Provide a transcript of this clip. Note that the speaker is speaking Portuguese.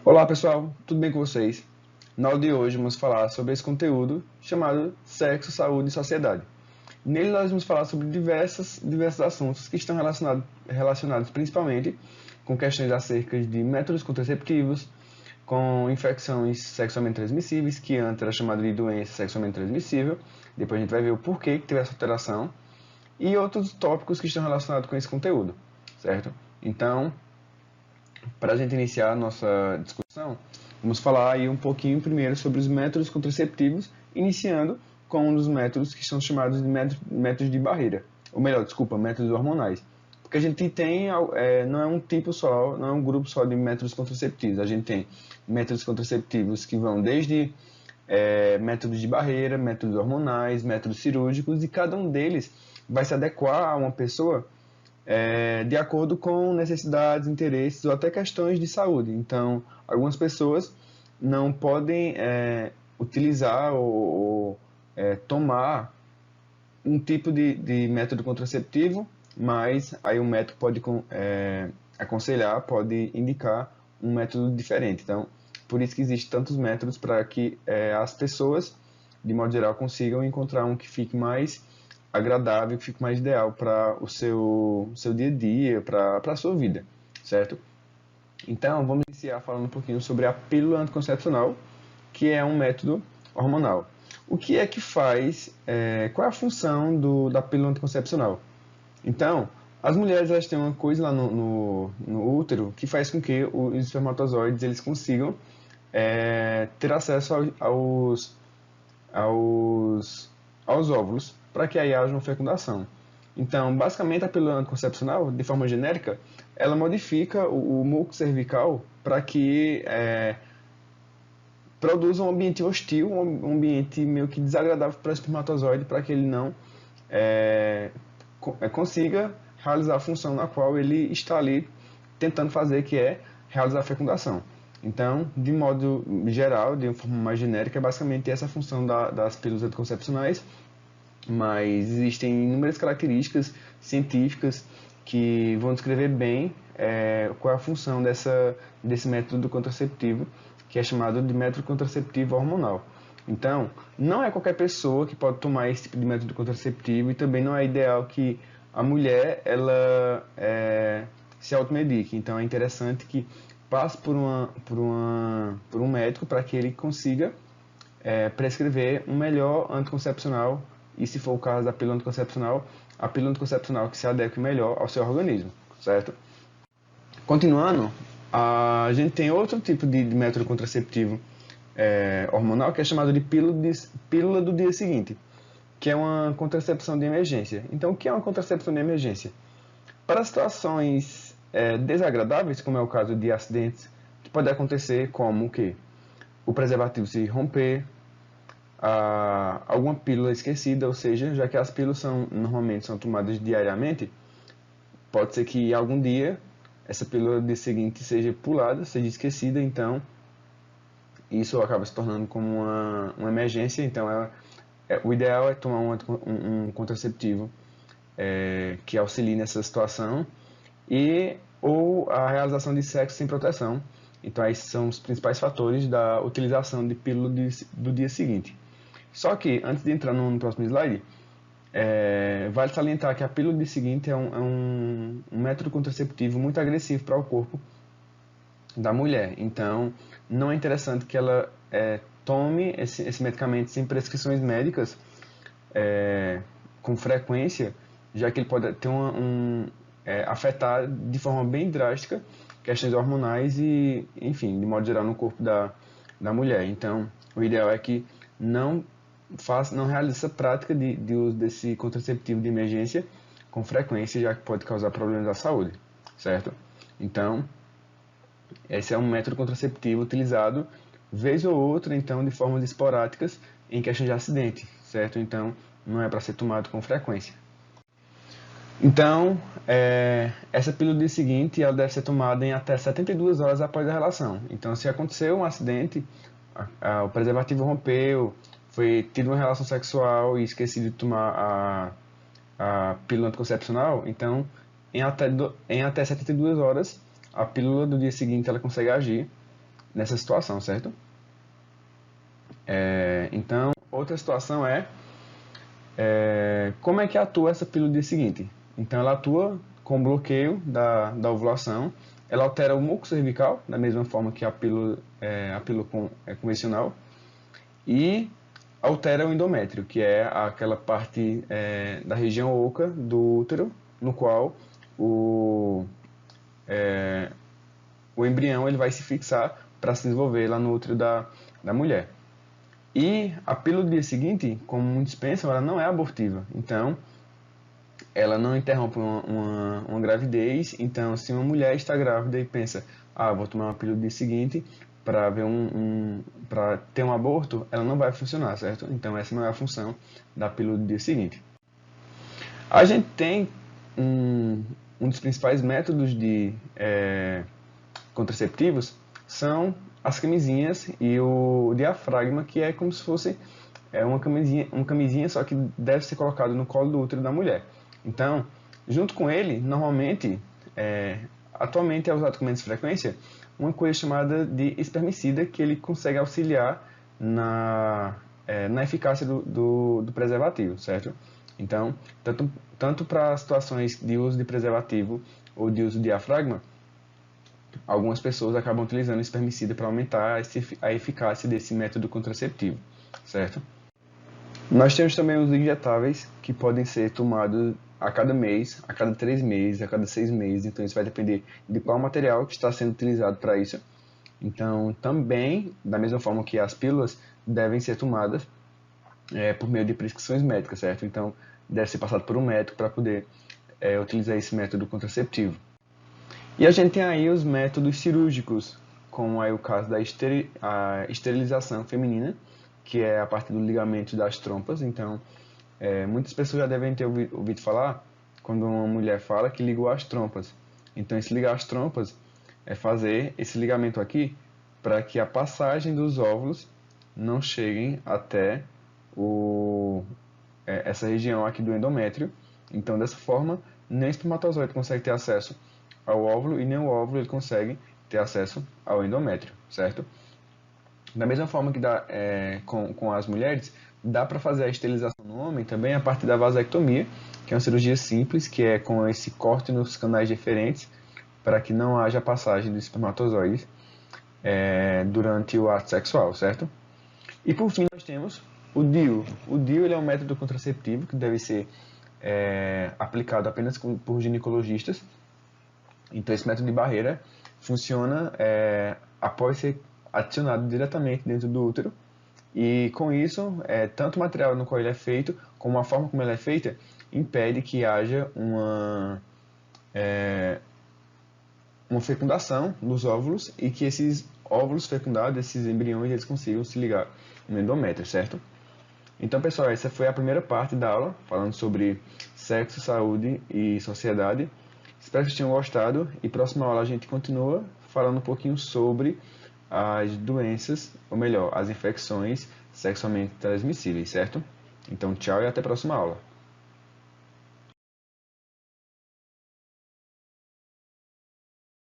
Olá pessoal, tudo bem com vocês? Na aula de hoje vamos falar sobre esse conteúdo chamado Sexo, Saúde e Sociedade. Nele nós vamos falar sobre diversos assuntos que estão relacionados principalmente com questões acerca de métodos contraceptivos, com infecções sexualmente transmissíveis, que antes era chamado de doença sexualmente transmissível, depois a gente vai ver o porquê que teve essa alteração, e outros tópicos que estão relacionados com esse conteúdo, certo? Então, para a gente iniciar a nossa discussão, vamos falar aí um pouquinho primeiro sobre os métodos contraceptivos, iniciando com um dos métodos que são chamados de métodos de barreira, ou melhor, desculpa, métodos hormonais. Porque a gente tem, não é um tipo só, não é um grupo só de métodos contraceptivos, a gente tem métodos contraceptivos que vão desde métodos de barreira, métodos hormonais, métodos cirúrgicos, e cada um deles vai se adequar a uma pessoa de acordo com necessidades, interesses ou até questões de saúde. Então, algumas pessoas não podem utilizar ou tomar um tipo de método contraceptivo, mas aí o médico pode aconselhar, pode indicar um método diferente. Então, por isso que existem tantos métodos para que as pessoas, de modo geral, consigam encontrar um que fique mais agradável, que fique mais ideal para o seu dia a dia, para a sua vida, certo? Então, vamos iniciar falando um pouquinho sobre a pílula anticoncepcional, que é um método hormonal. O que é que faz, qual é a função da pílula anticoncepcional? Então, as mulheres elas têm uma coisa lá no útero que faz com que os espermatozoides eles consigam ter acesso aos óvulos para que aí haja uma fecundação. Então, basicamente, a pílula anticoncepcional, de forma genérica, ela modifica o muco cervical para que produza um ambiente hostil, um ambiente meio que desagradável para o espermatozoide, para que ele não consiga realizar a função na qual ele está ali tentando fazer, que é realizar a fecundação. Então, de modo geral, de uma forma mais genérica, é basicamente essa a função das pílulas anticoncepcionais, mas existem inúmeras características científicas que vão descrever bem qual é a função desse método contraceptivo, que é chamado de método contraceptivo hormonal. Então, não é qualquer pessoa que pode tomar esse tipo de método contraceptivo e também não é ideal que a mulher ela se automedique. Então, é interessante que passe por um médico para que ele consiga prescrever um melhor anticoncepcional e, se for o caso da pílula anticoncepcional, a pílula anticoncepcional que se adeque melhor ao seu organismo, certo? Continuando, a gente tem outro tipo de método contraceptivo hormonal que é chamado de pílula do dia seguinte, que é uma contracepção de emergência. Então, o que é uma contracepção de emergência? Para situações desagradáveis, como é o caso de acidentes que podem acontecer, como o preservativo se romper, alguma pílula esquecida, ou seja, já que as pílulas normalmente são tomadas diariamente, pode ser que algum dia essa pílula de seguinte seja pulada, seja esquecida, então isso acaba se tornando como uma emergência. Então o ideal é tomar um contraceptivo que auxilie nessa situação ou a realização de sexo sem proteção. Então esses são os principais fatores da utilização de pílula do dia seguinte. Só que, antes de entrar no próximo slide, vale salientar que a pílula de seguinte é um método contraceptivo muito agressivo para o corpo da mulher. Então, não é interessante que ela tome esse medicamento sem prescrições médicas com frequência, já que ele pode ter afetar de forma bem drástica questões hormonais e, enfim, de modo geral, no corpo da mulher. Então, o ideal é que não realize essa prática de uso desse contraceptivo de emergência com frequência, já que pode causar problemas à saúde, certo? Então, esse é um método contraceptivo utilizado vez ou outra, então, de formas esporádicas em questão de acidente, certo? Então, não é para ser tomado com frequência. Então, essa pílula de seguinte, ela deve ser tomada em até 72 horas após a relação. Então, se aconteceu um acidente, o preservativo rompeu, foi tido uma relação sexual e esquecido de tomar a pílula anticoncepcional, então, em até 72 horas, a pílula do dia seguinte ela consegue agir nessa situação, certo? Então, outra situação como é que atua essa pílula do dia seguinte? Então, ela atua com bloqueio da ovulação, ela altera o muco cervical, da mesma forma que a pílula convencional, e altera o endométrio, que é aquela parte da região oca do útero, no qual o embrião ele vai se fixar para se desenvolver lá no útero da mulher. E a pílula do dia seguinte, como muitos pensam, ela não é abortiva. Então, ela não interrompe uma gravidez. Então, se uma mulher está grávida e pensa, vou tomar uma pílula do dia seguinte para ver para ter um aborto, ela não vai funcionar, certo? Então, essa não é a função da pílula do dia seguinte. A gente tem um dos principais métodos de contraceptivos são as camisinhas e o diafragma, que é como se fosse uma camisinha, só que deve ser colocado no colo do útero da mulher. Então, junto com ele, normalmente, atualmente é usado com menos frequência, uma coisa chamada de espermicida, que ele consegue auxiliar na eficácia do preservativo, certo? Então, tanto para situações de uso de preservativo ou de uso de diafragma, algumas pessoas acabam utilizando o espermicida para aumentar a eficácia desse método contraceptivo, certo? Nós temos também os injetáveis, que podem ser tomados a cada mês, a cada 3 meses, a cada 6 meses, então isso vai depender de qual material que está sendo utilizado para isso. Então, também, da mesma forma que as pílulas, devem ser tomadas por meio de prescrições médicas, certo? Então, deve ser passado por um médico para poder utilizar esse método contraceptivo. E a gente tem aí os métodos cirúrgicos, como aí o caso da esterilização feminina, que é a partir do ligamento das trompas. Então, muitas pessoas já devem ter ouvido falar, quando uma mulher fala, que ligou as trompas. Então, esse ligar as trompas é fazer esse ligamento aqui para que a passagem dos óvulos não cheguem até essa região aqui do endométrio. Então, dessa forma, nem o espermatozoide consegue ter acesso ao óvulo e nem o óvulo ele consegue ter acesso ao endométrio, certo? Da mesma forma que dá com as mulheres, dá para fazer a esterilização no homem também a partir da vasectomia, que é uma cirurgia simples, que é com esse corte nos canais deferentes, para que não haja passagem dos espermatozoides durante o ato sexual, certo? E por fim nós temos o DIU. O DIU ele é um método contraceptivo que deve ser aplicado apenas por ginecologistas. Então esse método de barreira funciona após ser adicionado diretamente dentro do útero, e com isso, tanto o material no qual ele é feito, como a forma como ele é feita, impede que haja uma fecundação dos óvulos e que esses óvulos fecundados, esses embriões, eles consigam se ligar no endométrio, certo? Então, pessoal, essa foi a primeira parte da aula, falando sobre sexo, saúde e sociedade. Espero que vocês tenham gostado, e próxima aula a gente continua falando um pouquinho sobre as doenças, ou melhor, as infecções sexualmente transmissíveis, certo? Então, tchau e até a próxima aula.